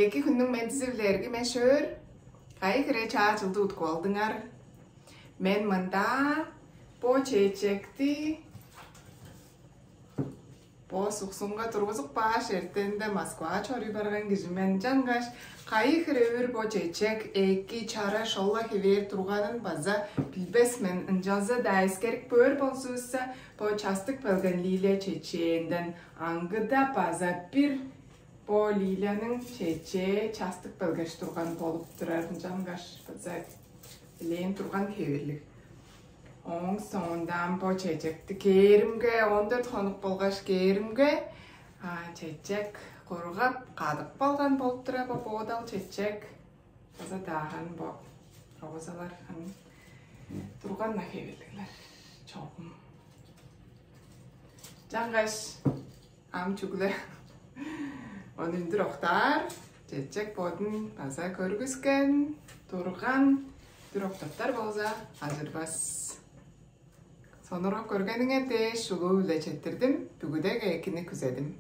Eki күннің мен тізівлерге мен шөр. Қай кіре чаачылды ұтқу алдыңар. Мен мында по чечекті по сұқсынға тұрғызық баш ертенде Москва чори барған кежімен жаңғаш. Қай кіре өр по чечек эки чара шолла хевер тұрғанын база білбес мен ұнжазы дайыз керек бөр болсуызса по частық білген лилия чеченден аңғыда база бір по лилияның чече частық білгеш тұрған болып тұрарын жаңғаш база лейін тұрған хеверлік. Оң соңдан по чечекті керімге, 14 қонық болғаш керімге чечек құрғап қадық болған болып тұра по одал чечек база даған боп розалар тұрған хеверліклер чоғым. Жаңғаш ам чүглі Onundur oqtar, çeçek bodun baza körgüsken, turgan, dur oqtatlar bolza hazır bas. Sonra körgenine de şulu üle çettirdim, bügüde ekini küzedim.